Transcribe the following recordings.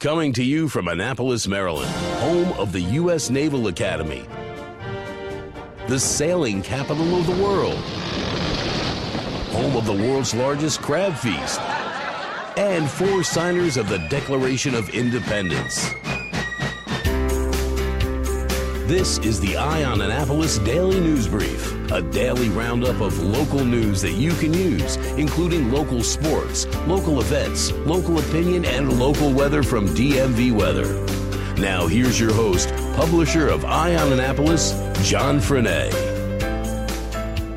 Coming to you from Annapolis, Maryland, home of the U.S. Naval Academy, the sailing capital of the world, home of the world's largest crab feast, and 4 signers of the Declaration of Independence. This is the Eye on Annapolis Daily News Brief, a daily roundup of local news that you can use, including local sports, local events, local opinion, and local weather from DMV Weather. Now here's your host, publisher of Eye on Annapolis, John Frenaye.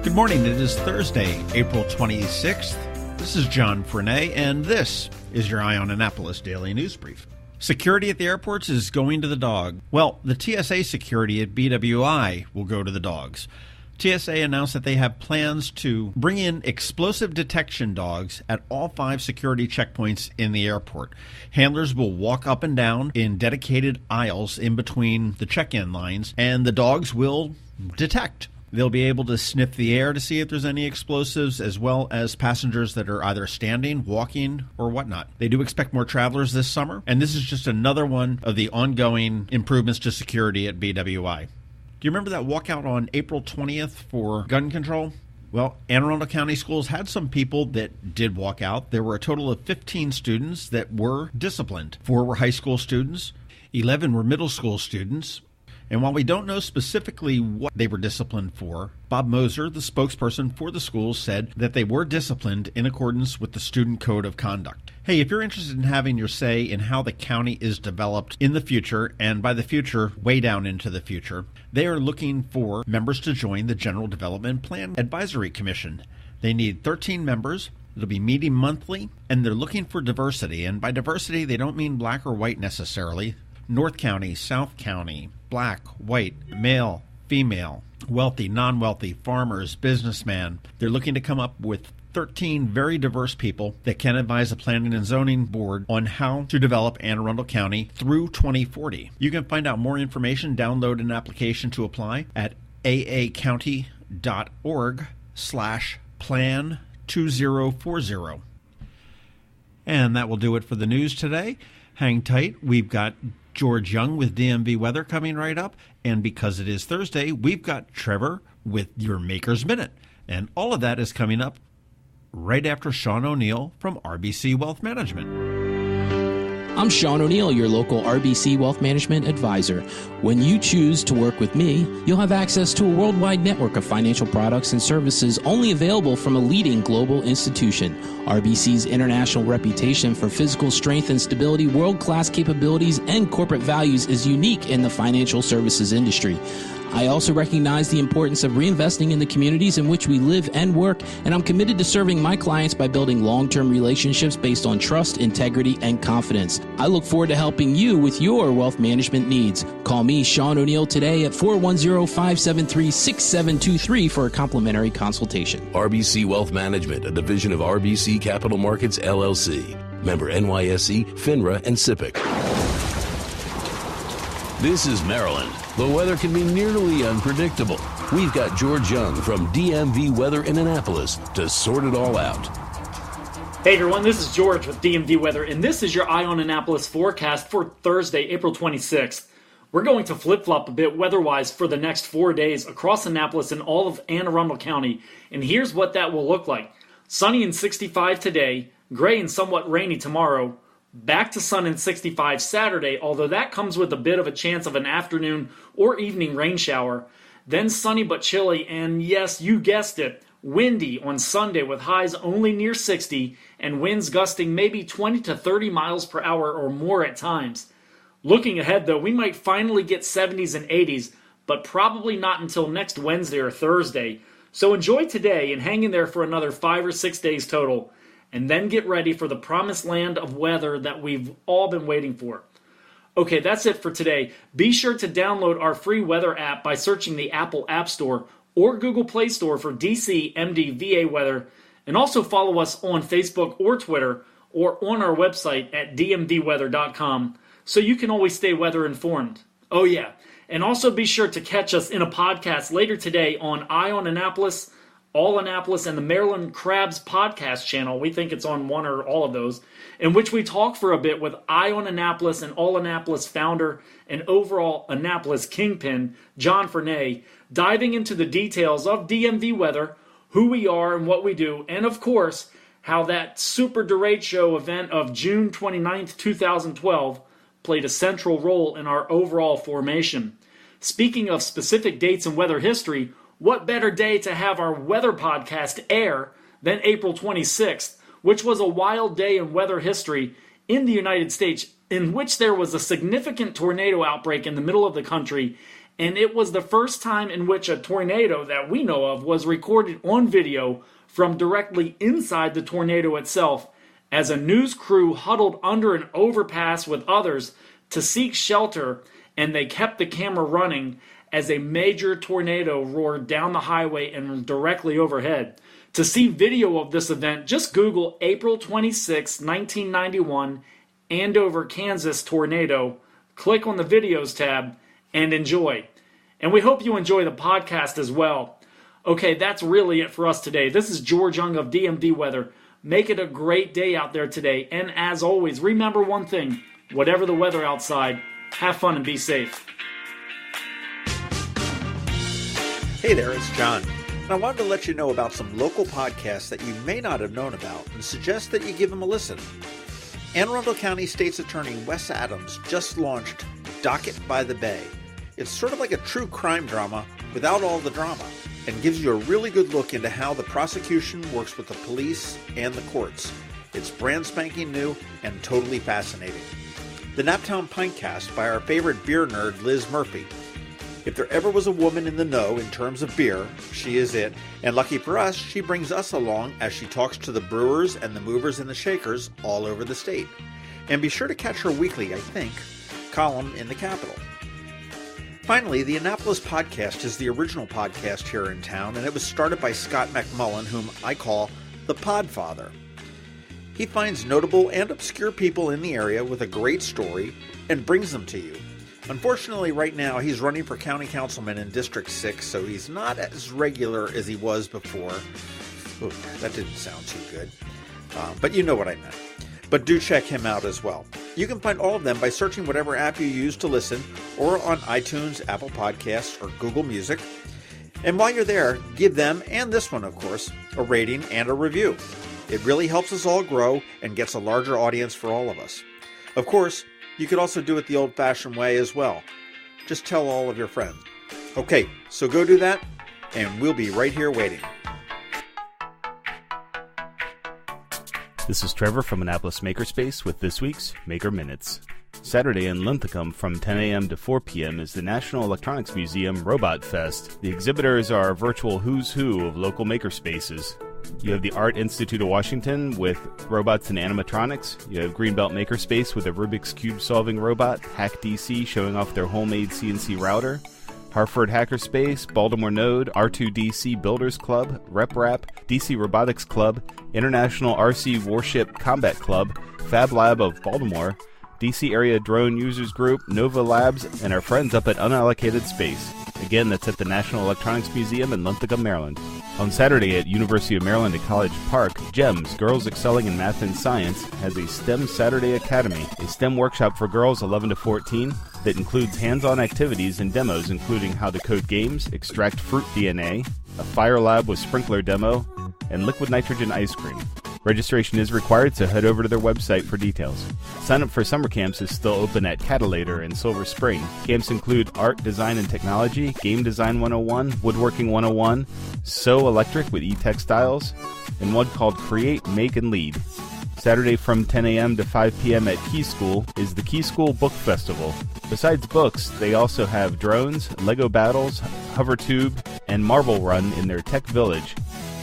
Good morning. It is Thursday, April 26th. This is John Frenaye, and this is your Eye on Annapolis Daily News Brief. Security at the airports is going to the dog. Well, the TSA security at BWI will go to the dogs. TSA announced that they have plans to bring in explosive detection dogs at all 5 security checkpoints in the airport. Handlers will walk up and down in dedicated aisles in between the check-in lines, and the dogs will detect. They'll be able to sniff the air to see if there's any explosives, as well as passengers that are either standing, walking, or whatnot. They do expect more travelers this summer, and this is just another one of the ongoing improvements to security at BWI. Do you remember that walkout on April 20th for gun control? Well, Anne Arundel County schools had some people that did walk out. There were a total of 15 students that were disciplined. 4 were high school students, 11 were middle school students. And while we don't know specifically what they were disciplined for, Bob Moser, the spokesperson for the schools, said that they were disciplined in accordance with the Student Code of Conduct. Hey, if you're interested in having your say in how the county is developed in the future, and by the future, way down into the future, they are looking for members to join the General Development Plan Advisory Commission. They need 13 members. It'll be meeting monthly, and they're looking for diversity. And by diversity, they don't mean black or white necessarily. North County, South County, black, white, male, female, wealthy, non-wealthy, farmers, businessmen. They're looking to come up with 13 very diverse people that can advise the Planning and Zoning Board on how to develop Anne Arundel County through 2040. You can find out more information, download an application to apply at aacounty.org/plan2040. And that will do it for the news today. Hang tight. We've got George Young with DMV Weather coming right up. And because it is Thursday, we've got Trevor with your Maker's Minute. And all of that is coming up right after Sean O'Neill from RBC Wealth Management. I'm Sean O'Neill, your local RBC Wealth Management advisor. When you choose to work with me, you'll have access to a worldwide network of financial products and services only available from a leading global institution. RBC's international reputation for physical strength and stability, world-class capabilities, and corporate values is unique in the financial services industry. I also recognize the importance of reinvesting in the communities in which we live and work, and I'm committed to serving my clients by building long-term relationships based on trust, integrity, and confidence. I look forward to helping you with your wealth management needs. Call me, Sean O'Neill, today at 410-573-6723 for a complimentary consultation. RBC Wealth Management, a division of RBC Capital Markets, LLC. Member NYSE, FINRA, and SIPC. This is Maryland. The weather can be nearly unpredictable. We've got George Young from DMV Weather in Annapolis to sort it all out. Hey everyone, this is George with DMV Weather, and this is your Eye on Annapolis forecast for Thursday, April 26th. We're going to flip-flop a bit weather-wise for the next 4 days across Annapolis and all of Anne Arundel County, and here's what that will look like. Sunny and 65 today, gray and somewhat rainy tomorrow, back to sun and 65 Saturday, although that comes with a bit of a chance of an afternoon or evening rain shower. Then sunny but chilly, and yes, you guessed it, windy on Sunday with highs only near 60 and winds gusting maybe 20 to 30 miles per hour or more at times. Looking ahead though, we might finally get 70s and 80s, but probably not until next Wednesday or Thursday. So enjoy today and hang in there for another 5 or 6 days total. And then get ready for the promised land of weather that we've all been waiting for. Okay, that's it for today. Be sure to download our free weather app by searching the Apple App Store or Google Play Store for DC MDVA Weather, and also follow us on Facebook or Twitter or on our website at dmvweather.com so you can always stay weather informed. Oh yeah, and also be sure to catch us in a podcast later today on Eye on Annapolis, All Annapolis, and the Maryland Crabs podcast channel. We think it's on one or all of those, in which we talk for a bit with Eye on Annapolis and All Annapolis founder and overall Annapolis kingpin, John Fernay, diving into the details of DMV Weather, who we are and what we do, and of course, how that Super Derecho event of June 29th, 2012 played a central role in our overall formation. Speaking of specific dates in weather history, what better day to have our weather podcast air than April 26th, which was a wild day in weather history in the United States, in which there was a significant tornado outbreak in the middle of the country, and it was the first time in which a tornado that we know of was recorded on video from directly inside the tornado itself, as a news crew huddled under an overpass with others to seek shelter, and they kept the camera running as a major tornado roared down the highway and directly overhead. To see video of this event, just Google April 26, 1991, Andover, Kansas tornado, click on the videos tab, and enjoy. And we hope you enjoy the podcast as well. Okay, that's really it for us today. This is George Young of DMV Weather. Make it a great day out there today. And as always, remember one thing, whatever the weather outside, have fun and be safe. Hey there, it's John. And I wanted to let you know about some local podcasts that you may not have known about and suggest that you give them a listen. Arundel County State's Attorney Wes Adams just launched Docket by the Bay. It's sort of like a true crime drama without all the drama, and gives you a really good look into how the prosecution works with the police and the courts. It's brand spanking new and totally fascinating. The Naptown Pintcast by our favorite beer nerd Liz Murphy. If there ever was a woman in the know in terms of beer, she is it, and lucky for us, she brings us along as she talks to the brewers and the movers and the shakers all over the state. And be sure to catch her weekly, column in the Capitol. Finally, the Annapolis Podcast is the original podcast here in town, and it was started by Scott McMullen, whom I call the Podfather. He finds notable and obscure people in the area with a great story and brings them to you. Unfortunately, right now, he's running for county councilman in District 6, so he's not as regular as he was before. Ooh, that didn't sound too good. But you know what I meant. But do check him out as well. You can find all of them by searching whatever app you use to listen, or on iTunes, Apple Podcasts, or Google Music. And while you're there, give them, and this one of course, a rating and a review. It really helps us all grow and gets a larger audience for all of us. Of course, you could also do it the old-fashioned way as well. Just tell all of your friends. Okay, so go do that, and we'll be right here waiting. This is Trevor from Annapolis Makerspace with this week's Maker Minutes. Saturday in Linthicum from 10 a.m. to 4 p.m. is the National Electronics Museum Robot Fest. The exhibitors are a virtual who's who of local makerspaces. You have the Art Institute of Washington with robots and animatronics. You have Greenbelt Makerspace with a Rubik's Cube solving robot. Hack DC showing off their homemade CNC router. Hartford Hackerspace, Baltimore Node, R2DC Builders Club, RepRap, DC Robotics Club, International RC Warship Combat Club, Fab Lab of Baltimore, DC Area Drone Users Group, Nova Labs, and our friends up at Unallocated Space. Again, that's at the National Electronics Museum in Linthicum, Maryland. On Saturday at University of Maryland at College Park, GEMS, Girls Excelling in Math and Science, has a STEM Saturday Academy, a STEM workshop for girls 11 to 14 that includes hands-on activities and demos including how to code games, extract fruit DNA, a fire lab with sprinkler demo, and liquid nitrogen ice cream. Registration is required, so head over to their website for details. Sign up for summer camps is still open at Catalator in Silver Spring. Camps include Art, Design, and Technology, Game Design 101, Woodworking 101, Sew Electric with e-textiles, and one called Create, Make, and Lead. Saturday from 10 a.m. to 5 p.m. at Key School is the Key School Book Festival. Besides books, they also have drones, Lego battles, hover tube, and marble run in their Tech Village.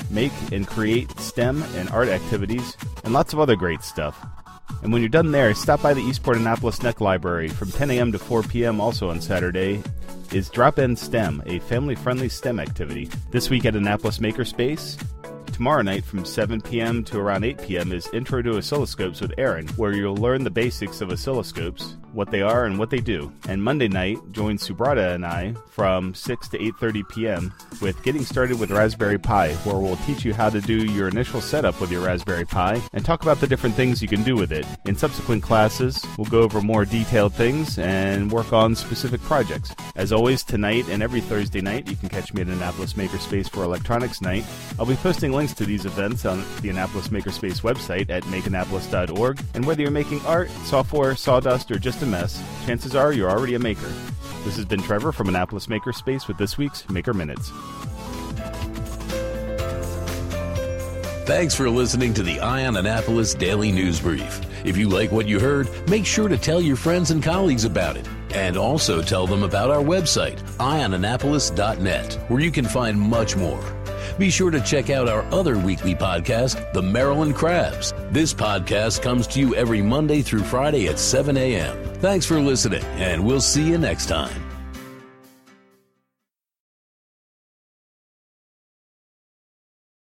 Make and create STEM and art activities, and lots of other great stuff. And when you're done there, stop by the Eastport Annapolis Neck Library from 10 a.m. to 4 p.m. also on Saturday is Drop In STEM, a family-friendly STEM activity. This week at Annapolis Makerspace, Tomorrow night from 7 p.m. to around 8 p.m. is Intro to Oscilloscopes with Aaron, where you'll learn the basics of oscilloscopes, what they are and what they do. And Monday night, join Subrata and I from 6 to 8:30 p.m. with Getting Started with Raspberry Pi, where we'll teach you how to do your initial setup with your Raspberry Pi and talk about the different things you can do with it. In subsequent classes, we'll go over more detailed things and work on specific projects. As always, tonight and every Thursday night, you can catch me at Annapolis Makerspace for Electronics Night. I'll be posting links to these events on the Annapolis Makerspace website at makeannapolis.org. And whether you're making art, software, sawdust, or just a mess, chances are you're already a maker. This has been Trevor from Annapolis Makerspace with this week's Maker Minutes. Thanks for listening to the Eye on Annapolis Daily News Brief. If you like what you heard, make sure to tell your friends and colleagues about it. And also tell them about our website, eyeonannapolis.net, where you can find much more. Be sure to check out our other weekly podcast, The Maryland Crabs. This podcast comes to you every Monday through Friday at 7 a.m. Thanks for listening, and we'll see you next time.